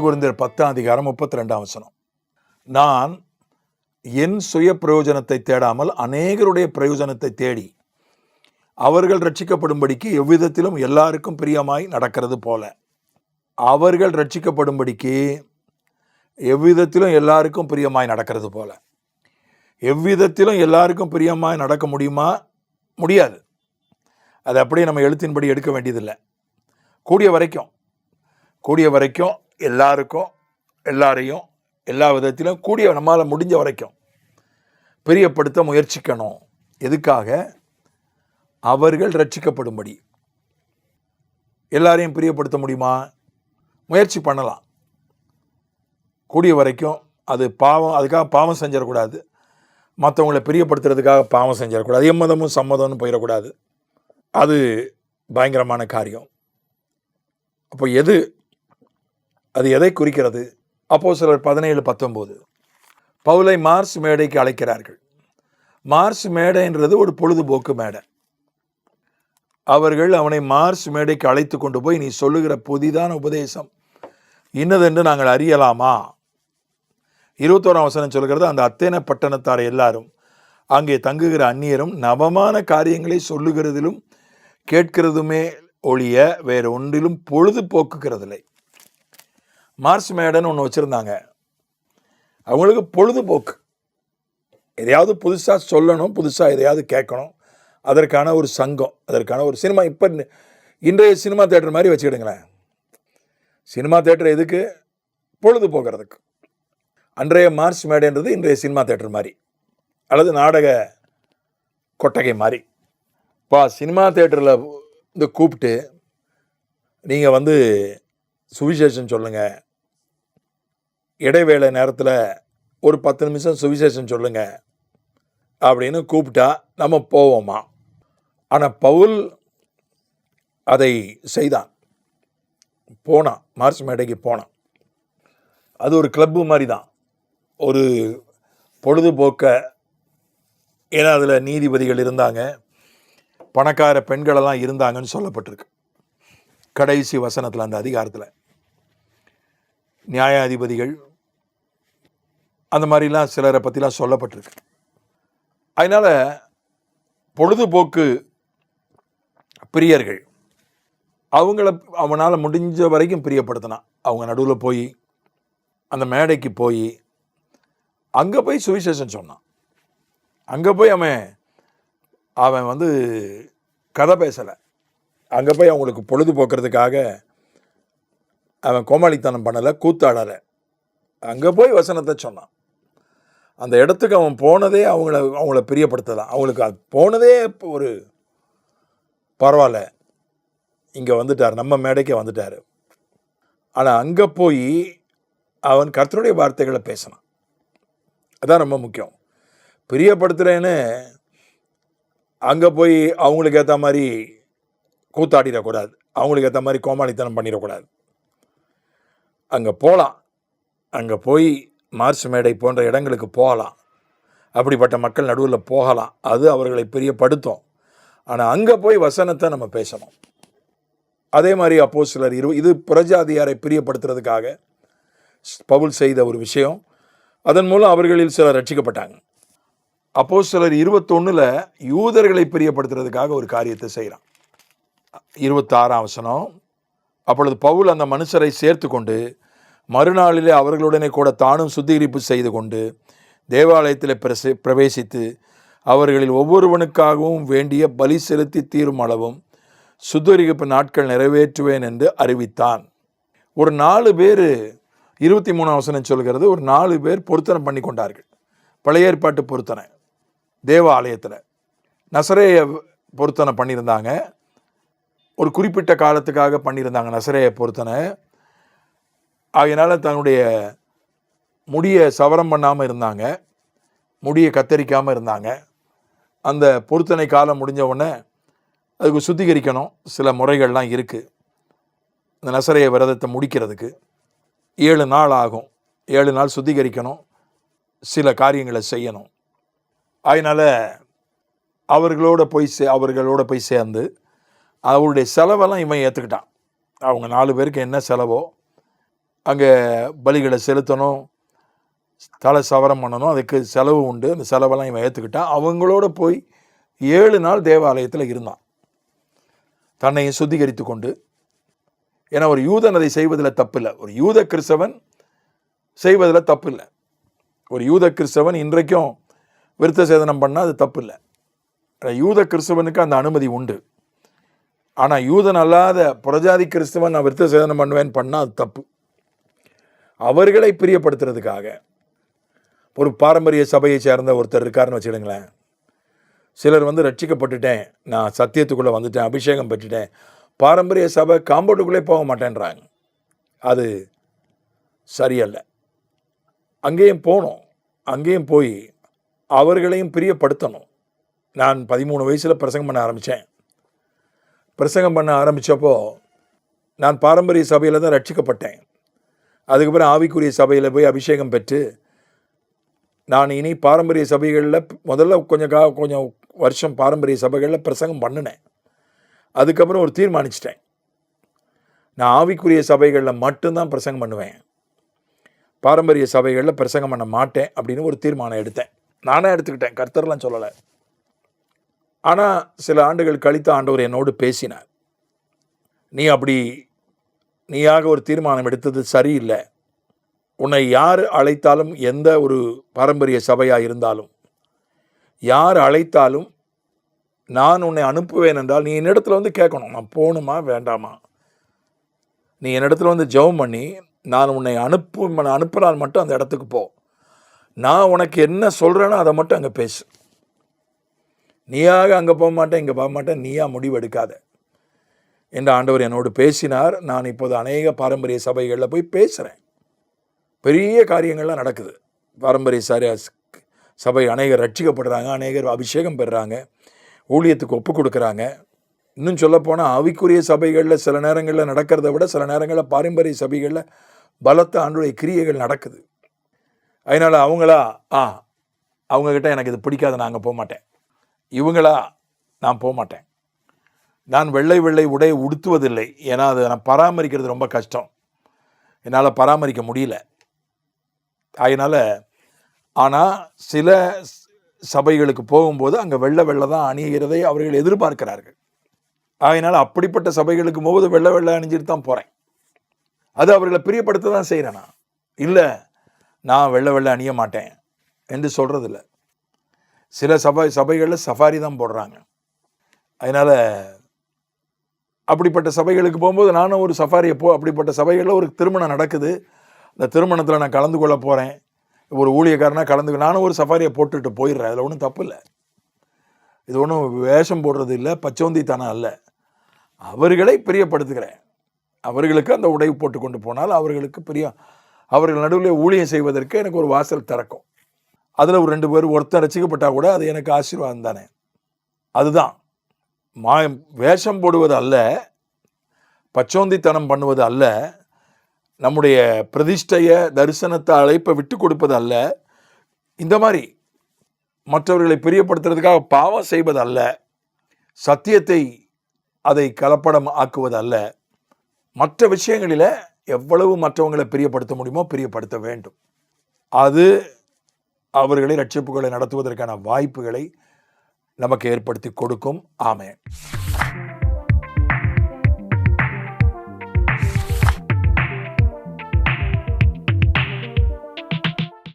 கொரிந்தியர் 10:32 நான் என் சுய பிரயோஜனத்தை தேடாமல் அநேகருடைய பிரயோஜனத்தை தேடி அவர்கள் ரட்சிக்கப்படும்படிக்கு எவ்விதத்திலும் எல்லாருக்கும் பிரியமாய் நடக்கிறது போல. அவர்கள் ரட்சிக்கப்படும்படிக்கு எவ்விதத்திலும் எல்லாருக்கும் பிரியமாய் நடக்கிறது போல. எவ்விதத்திலும் எல்லாருக்கும் பிரியமாய் நடக்க முடியுமா? முடியாது. அது அப்படியே நம்ம எழுத்தின்படி எடுக்க வேண்டியதில்லை. கூடிய வரைக்கும் எல்லாருக்கும் எல்லாரையும் எல்லா விதத்திலும் கூடிய நம்மளால் முடிஞ்ச வரைக்கும் பிரியப்படுத்த முயற்சிக்கணும். எதுக்காக? அவர்கள் ரட்சிக்கப்படும்படி. எல்லாரையும் பிரியப்படுத்த முடியுமா? முயற்சி பண்ணலாம். கூடிய வரைக்கும் அது பாவம், அதுக்காக பாவம் செஞ்சிடக்கூடாது. மற்றவங்களை பிரியப்படுத்துறதுக்காக பாவம் செஞ்சிடக்கூடாது. எம்மதமும் சம்மதம்னு போயிடக்கூடாது. அது பயங்கரமான காரியம். அப்போ அது எதை குறிக்கிறது? அப்போஸ்தலர் 17:19 பவுலை மார்ஸ் மேடைக்கு அழைக்கிறார்கள். மார்ஸ் மேடைன்றது ஒரு பொழுதுபோக்கு மேடை. அவர்கள் அவனை மார்ஸ் மேடைக்கு அழைத்து கொண்டு போய், நீ சொல்லுகிற புதிதான உபதேசம் இன்னதென்று நாங்கள் அறியலாமா? 21 சொல்கிறது, அந்த அத்தேன பட்டணத்தார் எல்லாரும் அங்கே தங்குகிற அந்நியரும் நவமான காரியங்களை சொல்லுகிறதிலும் கேட்கிறதுமே ஒழிய வேறு ஒன்றிலும் பொழுதுபோக்குகிறதில்லை. மார்ஸ் மேடன் ஒன்று வச்சுருந்தாங்க. அவங்களுக்கு பொழுதுபோக்கு, எதையாவது புதுசாக சொல்லணும், புதுசாக எதையாவது கேட்கணும், அதற்கான ஒரு சங்கம், அதற்கான ஒரு சினிமா. இப்போ இன்றைய சினிமா தேட்டர் மாதிரி வச்சுக்கிடுங்களேன். சினிமா தேட்டர் எதுக்கு? பொழுது போகிறதுக்கு. அன்றைய மார்ஸ் மேடைன்றது இன்றைய சினிமா தேட்டர் மாதிரி, அல்லது நாடக கொட்டகை மாதிரி. இப்போ சினிமா தேட்டரில் இந்த கூப்பிட்டு நீங்கள் சுவிசேஷம் சொல்லுங்கள், இடைவேளை நேரத்தில் ஒரு 10 நிமிஷம் சுவிசேஷம் சொல்லுங்கள் அப்படின்னு கூப்பிட்டா நம்ம போவோமா? ஆனால் பவுல் அதை செய்தான். போனான், மார்ஸ் மேடைக்கு போனான். அது ஒரு கிளப்பு மாதிரி தான், ஒரு பொழுதுபோக்க. ஏன்னா அதில் நீதிபதிகள் இருந்தாங்க, பணக்கார பெண்களெல்லாம் இருந்தாங்கன்னு சொல்லப்பட்டிருக்கு கடைசி வசனத்தில். அந்த அதிகாரத்தில் நியாயாதிபதிகள் அந்த மாதிரிலாம் சிலரை பற்றிலாம் சொல்லப்பட்டிருக்கு. அதனால் பொழுதுபோக்கு பிரியர்கள் அவனால் முடிஞ்ச வரைக்கும் பிரியப்படுத்தினான். அவங்க நடுவில் போய், அந்த மேடைக்கு போய், அங்கே போய் சுவிசேஷம் சொன்னான். அங்கே போய் அவன் கதை பேசலை. அங்கே போய் அவங்களுக்கு பொழுதுபோக்குறதுக்காக அவன் கோமாளித்தனம் பண்ணலை, கூத்தாடலை. அங்கே போய் வசனத்தை சொன்னான். அந்த இடத்துக்கு அவன் போனதே அவங்கள பிரியப்படுத்தலாம். அவங்களுக்கு அது போனதே ஒரு பரவாயில்ல, இங்கே வந்துட்டார், நம்ம மேடைக்கே வந்துட்டார். ஆனால் அங்கே போய் அவன் கர்த்தருடைய வார்த்தைகளை பேசினான். அதுதான் ரொம்ப முக்கியம். பிரியப்படுத்துகிறேன்னு அங்கே போய் அவங்களுக்கு ஏற்ற மாதிரி கூத்தாடிடக்கூடாது, அவங்களுக்கு ஏற்ற மாதிரி கோமாளித்தனம் பண்ணிடக்கூடாது. அங்கே போகலாம், அங்கே போய் மார்ஸ் மேடை போன்ற இடங்களுக்கு போகலாம், அப்படிப்பட்ட மக்கள் நடுவில் போகலாம், அது அவர்களை பிரியப்படுத்தும். ஆனால் அங்கே போய் வசனத்தை நம்ம பேசணும். அதே மாதிரி அப்போஸ்தலர் இது புறஜாதியாரை பிரியப்படுத்துறதுக்காக பவுல் செய்த ஒரு விஷயம். அதன் மூலம் அவர்களில் சிலர் ரட்சிக்கப்பட்டாங்க. அப்போஸ்தலர் 21 யூதர்களை பிரியப்படுத்துறதுக்காக ஒரு காரியத்தை செய்கிறான். 26 அப்பொழுது பவுல் அந்த மனுஷரை சேர்த்து கொண்டு மறுநாளிலே அவர்களுடனே கூட தானும் சுத்திகரிப்பு செய்து கொண்டு தேவாலயத்தில் பிரவேசித்து அவர்களில் ஒவ்வொருவனுக்காகவும் வேண்டிய பலி செலுத்தி தீரும் அளவும் சுத்திகரிப்பு நாட்கள் நிறைவேற்றுவேன் என்று அறிவித்தான். ஒரு 4 பேர், 23 சொல்கிறது, ஒரு 4 பேர் பொருத்தனை பண்ணி கொண்டார்கள். பழைய ஏற்பாட்டு பொருத்தனை தேவாலயத்தில் நசரேய பொருத்தனை பண்ணியிருந்தாங்க. ஒரு குறிப்பிட்ட காலத்துக்காக பண்ணியிருந்தாங்க நசரேய பொருத்தனை. ஆகையினால தன்னுடைய முடியை சவரம் பண்ணாமல் இருந்தாங்க, முடியை கத்தரிக்காமல் இருந்தாங்க. அந்த பொருத்தனை காலம் முடிஞ்ச உடனே அதுக்கு சுத்திகரிக்கணும், சில முறைகள்லாம் இருக்குது. இந்த நசரேய விரதத்தை முடிக்கிறதுக்கு 7 நாள் ஆகும். 7 நாள் சுத்திகரிக்கணும், சில காரியங்களை செய்யணும். அதனால் அவர்களோட போய் சேர்ந்து அவருடைய செலவெல்லாம் இவன் ஏற்றுக்கிட்டான். அவங்க 4 பேருக்கு என்ன செலவோ அங்கே பலிகளை செலுத்தணும், தலை சவரம் பண்ணணும், அதுக்கு செலவு உண்டு. அந்த செலவெல்லாம் இவன் ஏற்றுக்கிட்டான். அவங்களோட போய் 7 நாள் தேவாலயத்தில் இருந்தான், தன்னையும் சுத்திகரித்து கொண்டு. ஏன்னா ஒரு யூதன் அதை செய்வதில் தப்பு இல்லை, ஒரு யூத கிறிஸ்தவன் செய்வதில் தப்பு இல்லை. ஒரு யூத கிறிஸ்தவன் இன்றைக்கும் விருத்த சேதனம் பண்ணால் அது தப்பு இல்லை. யூத கிறிஸ்தவனுக்கு அந்த அனுமதி உண்டு. ஆனால் யூதன் அல்லாத புறஜாதி கிறிஸ்தவன் நான் விருத்த சேதனம் பண்ணுவேன்னு பண்ணால் அது தப்பு. அவர்களை பிரியப்படுத்துறதுக்காக ஒரு பாரம்பரிய சபையை சேர்ந்த ஒருத்தர் இருக்காருன்னு வச்சுடுங்களேன். சிலர் ரட்சிக்கப்பட்டுட்டேன், நான் சத்தியத்துக்குள்ளே வந்துட்டேன், அபிஷேகம் பெற்றுட்டேன், பாரம்பரிய சபை காம்பவுண்டுக்குள்ளே போக மாட்டேன்றாங்க. அது சரியல்ல. அங்கேயும் போகணும், அங்கேயும் போய் அவர்களையும் பிரியப்படுத்தணும். நான் 13 வயசில் பிரசங்கம் பண்ண ஆரம்பித்தேன். பிரசங்கம் பண்ண ஆரம்பித்தப்போ நான் பாரம்பரிய சபையில் தான் ரட்சிக்கப்பட்டேன். அதுக்கப்புறம் ஆவிக்குரிய சபையில் போய் அபிஷேகம் பெற்று நான் இனி பாரம்பரிய சபைகளில் முதல்ல கொஞ்சம் வருஷம் பாரம்பரிய சபைகளில் பிரசங்கம் பண்ணினேன். அதுக்கப்புறம் ஒரு தீர்மானிச்சிட்டேன், நான் ஆவிக்குரிய சபைகளில் மட்டும்தான் பிரசங்கம் பண்ணுவேன், பாரம்பரிய சபைகளில் பிரசங்கம் பண்ண மாட்டேன் அப்படின்னு ஒரு தீர்மானம் எடுத்தேன். நானே எடுத்துக்கிட்டேன், கர்த்தர்லாம் சொல்லலை. ஆனால் சில ஆண்டுகள் கழித்து ஆண்டவர் என்னோடு பேசினார். நீயாக ஒரு தீர்மானம் எடுத்தது சரியில்லை. உன்னை யார் அழைத்தாலும், எந்த ஒரு பாரம்பரிய சபையாக இருந்தாலும் யார் அழைத்தாலும் நான் உன்னை அனுப்புவேன் என்றால் நீ என்னிடத்துல கேட்கணும், நான் போகணுமா வேண்டாமா. நீ என்னிடத்துல ஜெபம் பண்ணி நான் உன்னை அனுப்பினால் மட்டும் அந்த இடத்துக்கு போ. நான் உனக்கு என்ன சொல்கிறேனோ அதை மட்டும் அங்கே பேசு. நீயாக அங்கே போக மாட்டேன், இங்கே போக மாட்டேன், நீயா முடிவு எடுக்காத என்று ஆண்டவர் என்னோடு பேசினார். நான் இப்போது அநேக பாரம்பரிய சபைகளில் போய் பேசுகிறேன். பெரிய காரியங்கள்லாம் நடக்குது. பாரம்பரிய சபை அநேகர் ரட்சிக்கப்படுறாங்க, அநேகர் அபிஷேகம் பெறுறாங்க, ஊழியத்துக்கு ஒப்பு கொடுக்குறாங்க. இன்னும் சொல்லப்போனால் ஆவிக்குரிய சபைகளில் சில நேரங்களில் நடக்கிறத விட சில நேரங்களில் பாரம்பரிய சபைகளில் பலத்த ஆண்டுடைய கிரியைகள் நடக்குது. அதனால் அவங்கக்கிட்ட எனக்கு இது பிடிக்காது, நான் அங்கே போக மாட்டேன். இவங்களா, நான் போக மாட்டேன். நான் வெள்ளை உடை உடுத்துவதில்லை, ஏன்னா அதை நான் பராமரிக்கிறது ரொம்ப கஷ்டம், என்னால் பராமரிக்க முடியல. அதனால் ஆனால் சில சபைகளுக்கு போகும்போது அங்கே வெள்ளை தான் அணிகிறதை அவர்கள் எதிர்பார்க்கிறார்கள். அதனால் அப்படிப்பட்ட சபைகளுக்கு போகும்போது வெள்ளை அணிஞ்சிட்டு தான் போகிறேன். அது அவர்களை பிரியப்படுத்த தான் செய்கிறேன். நான் இல்லை, நான் வெள்ளை அணிய மாட்டேன் என்று சொல்கிறதில்ல. சில சபைகளில் சஃபாரி தான் போடுறாங்க. அதனால் அப்படிப்பட்ட சபைகளுக்கு போகும்போது நானும் ஒரு சஃபாரியை அப்படிப்பட்ட சபைகளில் ஒரு திருமணம் நடக்குது, அந்த திருமணத்தில் நான் கலந்து கொள்ள போகிறேன், ஒரு ஊழியக்காரனாக நானும் ஒரு சஃபாரியை போட்டுட்டு போயிடுறேன். அதில் ஒன்றும் தப்பு இல்லை. இது ஒன்றும் வேஷம் போடுறது இல்லை, பச்சோந்தித்தனம் அல்ல. அவர்களை பிரியப்படுத்துகிறேன். அவர்களுக்கு அந்த உடை போட்டு கொண்டு போனால் அவர்கள் நடுவில் ஊழியம் செய்வதற்கு எனக்கு ஒரு வாசல் திறக்கும். அதில் ஒரு 2 பேர் ஒருத்தர் ரசிக்கப்பட்டால் கூட அது எனக்கு ஆசீர்வாதம் தானே. அதுதான் வேஷம் போடுவது அல்ல, பச்சோந்தித்தனம் பண்ணுவது அல்ல, நம்முடைய பிரதிஷ்டைய தரிசனத்தை அழைப்பை விட்டு கொடுப்பது அல்ல, இந்த மாதிரி மற்றவர்களை பிரியப்படுத்துறதுக்காக பாவம் செய்வது அல்ல, சத்தியத்தை அதை கலப்படம் ஆக்குவது அல்ல. மற்ற விஷயங்களில் எவ்வளவு மற்றவங்களை பிரியப்படுத்த முடியுமோ பிரியப்படுத்த வேண்டும். அது அவர்களை ரட்சிப்புகளை நடத்துவதற்கான வாய்ப்புகளை நமக்கு ஏற்படுத்தி கொடுக்கும். ஆமென்.